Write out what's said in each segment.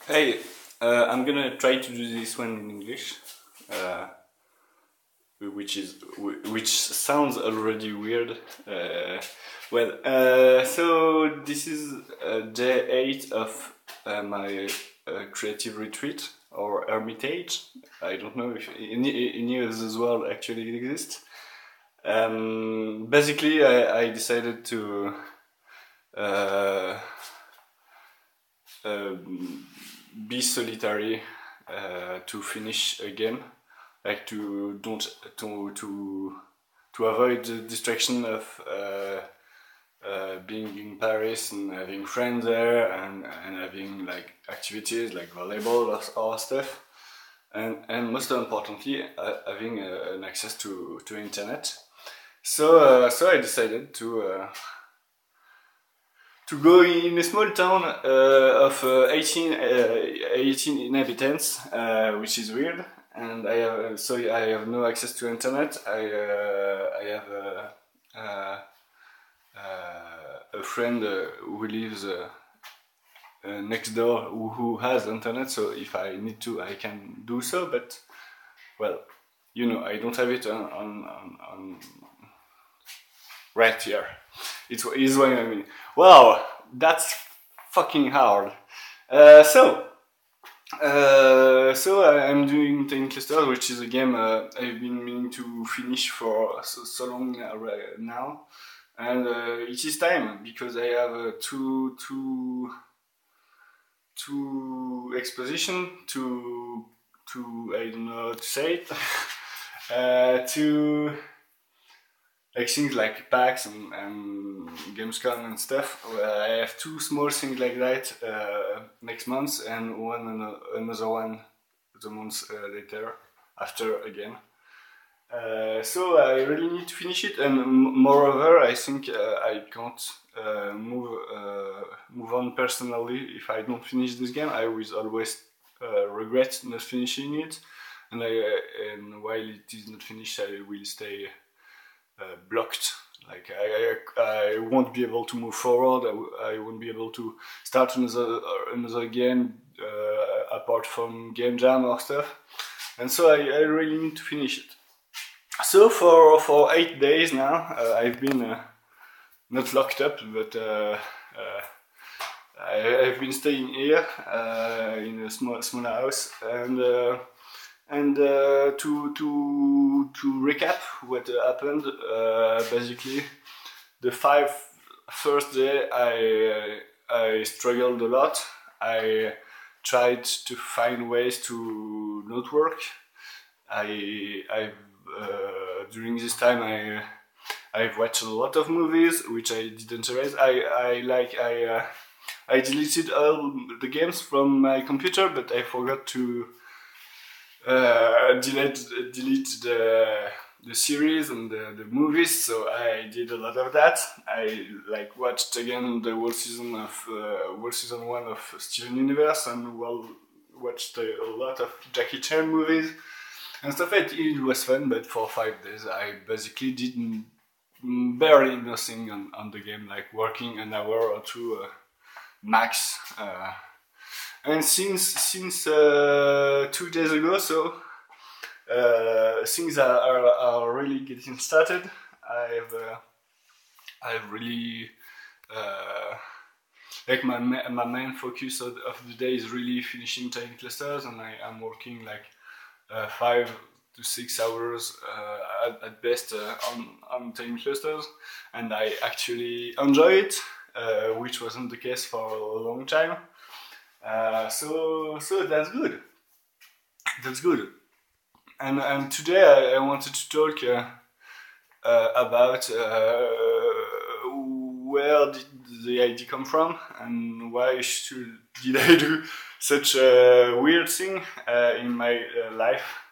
Hey, I'm gonna try to do this one in English, uh, which sounds already weird. So this is day 8 of my creative retreat or Ermitage. I don't know if any of this world actually exists. Basically, I decided to uh, be solitary to finish a game, like to avoid the distraction of being in Paris and having friends there and having like activities like volleyball or stuff, and most importantly having an access to internet. So I decided to go in a small town of 18 inhabitants, which is weird. And I have no access to internet. I have a friend who lives next door who has internet. So if I need to, I can do so. But well, I don't have it on right here. It is what I mean. Wow, that's fucking hard. So I'm doing Tiny Clusters, which is a game I've been meaning to finish for so long now, and it is time because I have two exposition to I don't know how to say it to like things like PAX and Gamescom and stuff. I have two small things like that next month, and another one the month later after again. So I really need to finish it, and moreover, I think I can't move on personally if I don't finish this game. I will always regret not finishing it, and while it is not finished, I will stay blocked. Like I won't be able to move forward. I won't be able to start another game apart from game jam or stuff. And so I really need to finish it. So for 8 days now, I've been not locked up, but I've been staying here in a small house, and to recap what happened, basically, the first day I struggled a lot. I tried to find ways to not work. During this time I've watched a lot of movies which I didn't erase. I deleted all the games from my computer, but I forgot to delete the series and the movies, so I did a lot of that. I watched again the whole season 1 of Steven Universe, and watched a lot of Jackie Chan movies and stuff. It was fun, but for 5 days I basically did barely nothing on the game, like working an hour or two max. And since 2 days ago, so things are really getting started. I've really like my main focus of the day is really finishing Tiny Clusters, and I'm working like 5 to 6 hours at best on Tiny Clusters, and I actually enjoy it, which wasn't the case for a long time. So that's good. That's good. And today I wanted to talk about where did the idea come from, and why did I do such a weird thing in my life.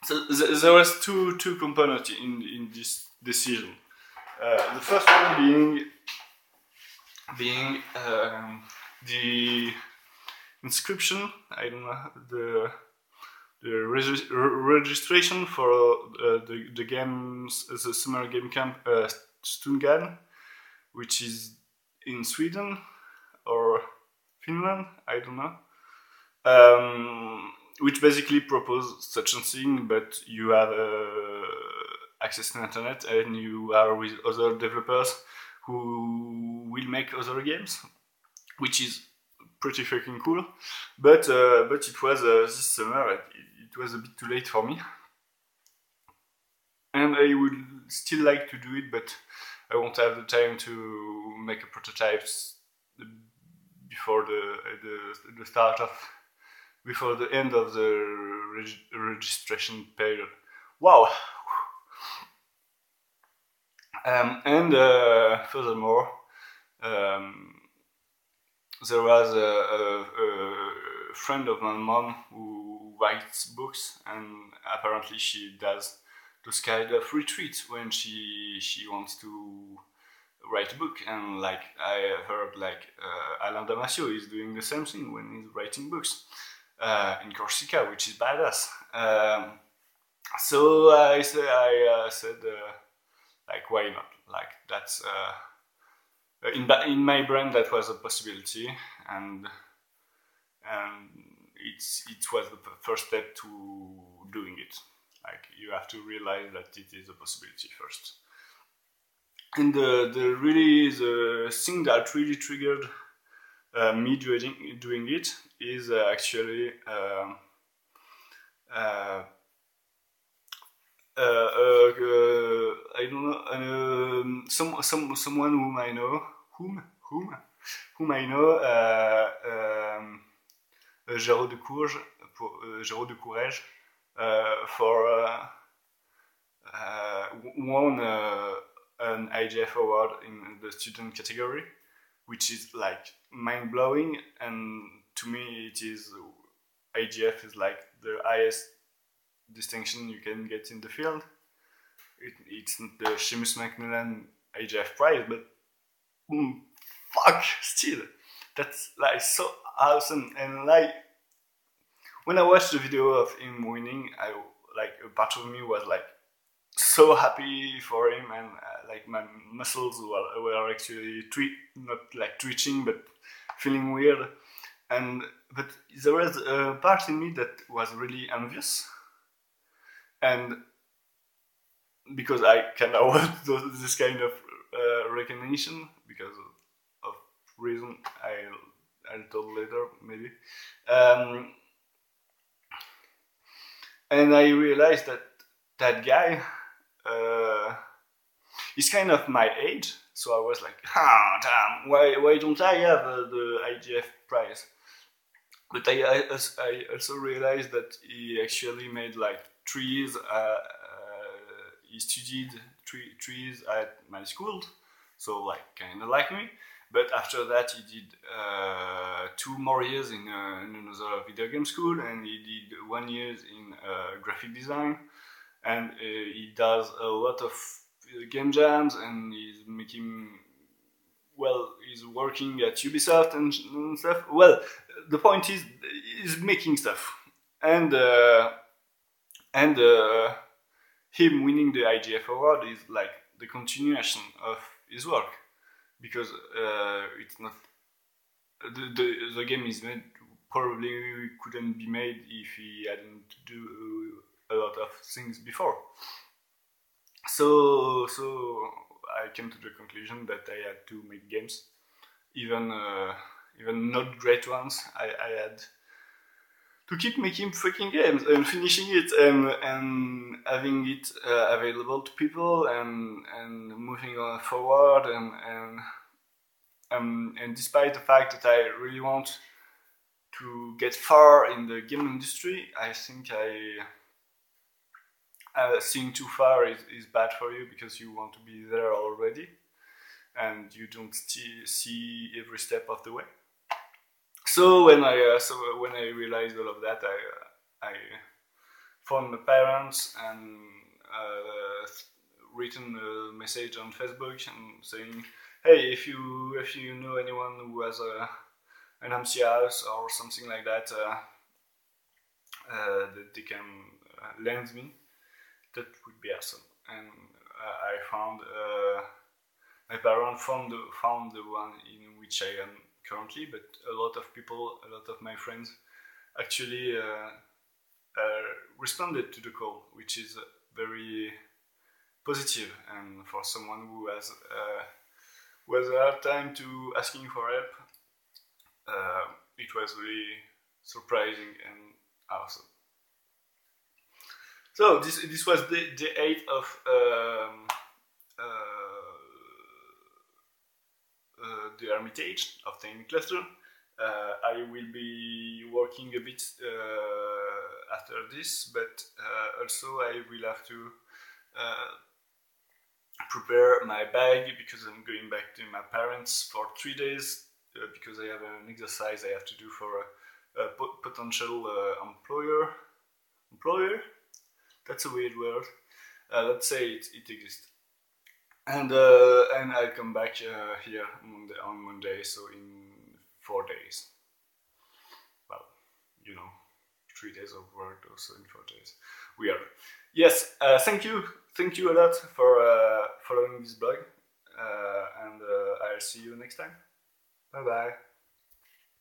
So there was two components in this decision. The first one being the inscription. I don't know, the registration for the games, the summer game camp Stungan, which is in Sweden or Finland, I don't know, which basically propose such a thing, but you have access to internet and you are with other developers who will make other games, which is pretty fucking cool. But it was this summer. It was a bit too late for me, and I would still like to do it, but I won't have the time to make a prototype before the start of before the end of the registration period. Wow. And furthermore, there was a friend of my mom who writes books, and apparently she does those kind of retreats when she wants to write a book. And like I heard, like Alain Damasio is doing the same thing when he's writing books in Corsica, which is badass. So I said, like, why not? Like that's in my brain that was a possibility, and it was the first step to doing it. Like you have to realize that it is a possibility first. And the thing that really triggered me doing it is actually I don't know, someone whom I know, whom I know, Géraud de Courge, Géraud de Courage, won an IGF award in the student category, which is like mind blowing. And to me, it is IGF is like the highest distinction you can get in the field. It's not the Seamus Macmillan IGF prize, but fuck, still, that's like so awesome. And like when I watched the video of him winning, a part of me was like so happy for him, and like my muscles were actually not like twitching, but feeling weird. But there was a part in me that was really envious, and because I kind of want this kind of recognition because of reason I'll tell later maybe. And I realized that guy is kind of my age, so I was like, damn, why don't I have the IGF prize? But I also realized that he actually made like trees. He studied trees at my school, so like kind of like me. But after that, he did 2 more years in another video game school, and he did 1 year in graphic design, and he does a lot of game jams, and he's he's working at Ubisoft and stuff. Well, the point is, he's making stuff, and him winning the IGF award is like the continuation of his work, because it's not the game is made probably couldn't be made if he hadn't do a lot of things before. So I came to the conclusion that I had to make games, even not great ones. I had to keep making freaking games and finishing it and having it available to people and moving on forward and despite the fact that I really want to get far in the game industry, I think seeing too far is bad for you, because you want to be there already and you don't see every step of the way. So when I realized all of that, I phoned my parents and written a message on Facebook and saying, hey, if you know anyone who has an MC house or something like that, that they can lend me, that would be awesome. And I found my parents found the one in which I am currently, but a lot of people, a lot of my friends actually responded to the call, which is very positive. And for someone who has a hard time to asking for help, it was really surprising and awesome. So this was the 8th of the Ermitage of Tiny Cluster. I will be working a bit after this, but also I will have to prepare my bag because I'm going back to my parents for 3 days because I have an exercise I have to do for a potential employer. That's a weird word. Let's say it exists. And I'll come back here on Monday, so in 4 days. Well, 3 days of work, also in 4 days. Weird. Yes, thank you a lot for following this blog, and I'll see you next time. Bye bye.